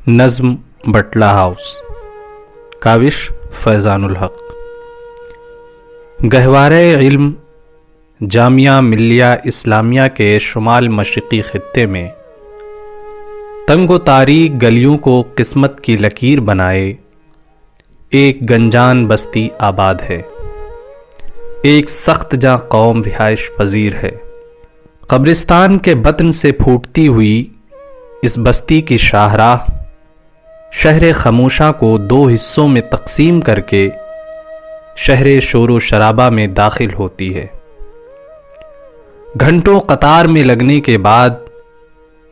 نظم بٹلہ ہاؤس، کاوش فیضان الحق۔ گہوارہ علم جامعہ ملیہ اسلامیہ کے شمال مشرقی خطے میں تنگ و تاریک گلیوں کو قسمت کی لکیر بنائے ایک گنجان بستی آباد ہے، ایک سخت جاں قوم رہائش پذیر ہے۔ قبرستان کے بطن سے پھوٹتی ہوئی اس بستی کی شاہراہ شہر خموشاں کو دو حصوں میں تقسیم کر کے شہر شور و شرابہ میں داخل ہوتی ہے۔ گھنٹوں قطار میں لگنے کے بعد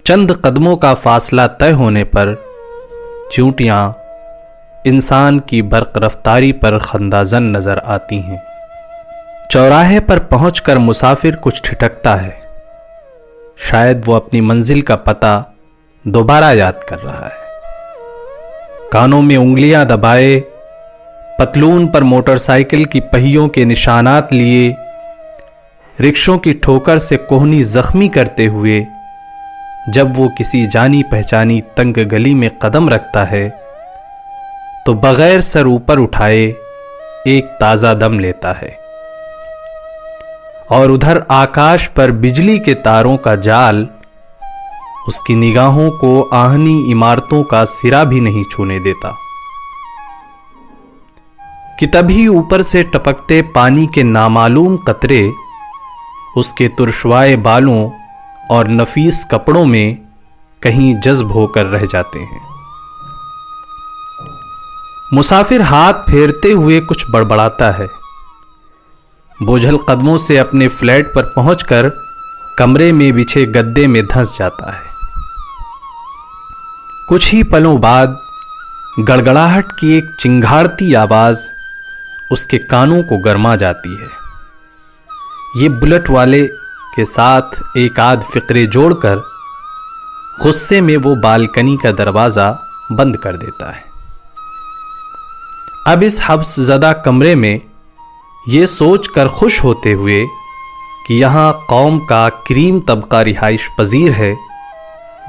چند قدموں کا فاصلہ طے ہونے پر چیونٹیاں انسان کی برق رفتاری پر خندازن نظر آتی ہیں۔ چوراہے پر پہنچ کر مسافر کچھ ٹھٹکتا ہے، شاید وہ اپنی منزل کا پتہ دوبارہ یاد کر رہا ہے۔ کانوں میں انگلیاں دبائے، پتلون پر موٹر سائیکل کی پہیوں کے نشانات لیے، رکشوں کی ٹھوکر سے کوہنی زخمی کرتے ہوئے جب وہ کسی جانی پہچانی تنگ گلی میں قدم رکھتا ہے تو بغیر سر اوپر اٹھائے ایک تازہ دم لیتا ہے، اور ادھر آکاش پر بجلی کے تاروں کا جال اس کی نگاہوں کو آہنی عمارتوں کا سرا بھی نہیں چھونے دیتا کہ تبھی اوپر سے ٹپکتے پانی کے نامعلوم قطرے اس کے ترشوائے بالوں اور نفیس کپڑوں میں کہیں جذب ہو کر رہ جاتے ہیں۔ مسافر ہاتھ پھیرتے ہوئے کچھ بڑبڑاتا ہے، بوجھل قدموں سے اپنے فلیٹ پر پہنچ کر کمرے میں بچھے گدے میں دھنس جاتا ہے۔ کچھ ہی پلوں بعد گڑگڑاہٹ کی ایک چنگھاڑتی آواز اس کے کانوں کو گرما جاتی ہے۔ یہ بلٹ والے کے ساتھ ایک آدھ فقرے جوڑ کر غصے میں وہ بالکنی کا دروازہ بند کر دیتا ہے۔ اب اس حبس زدہ کمرے میں یہ سوچ کر خوش ہوتے ہوئے کہ یہاں قوم کا کریم طبقہ رہائش پذیر ہے،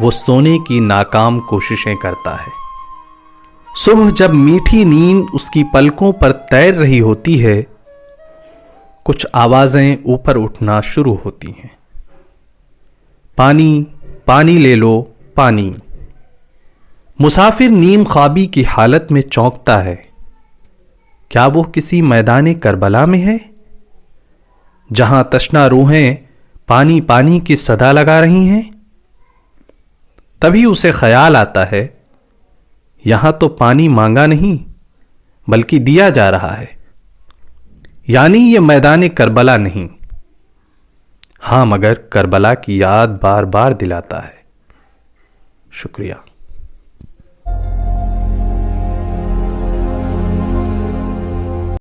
وہ سونے کی ناکام کوششیں کرتا ہے۔ صبح جب میٹھی نیند اس کی پلکوں پر تیر رہی ہوتی ہے، کچھ آوازیں اوپر اٹھنا شروع ہوتی ہیں۔ پانی، پانی لے لو، پانی۔ مسافر نیم خوابی کی حالت میں چونکتا ہے۔ کیا وہ کسی میدان کربلا میں ہے، جہاں تشنہ روحیں پانی پانی کی صدا لگا رہی ہیں؟ تبھی اسے خیال آتا ہے، یہاں تو پانی مانگا نہیں بلکہ دیا جا رہا ہے، یعنی یہ میدان کربلا نہیں۔ ہاں، مگر کربلا کی یاد بار بار دلاتا ہے۔ شکریہ۔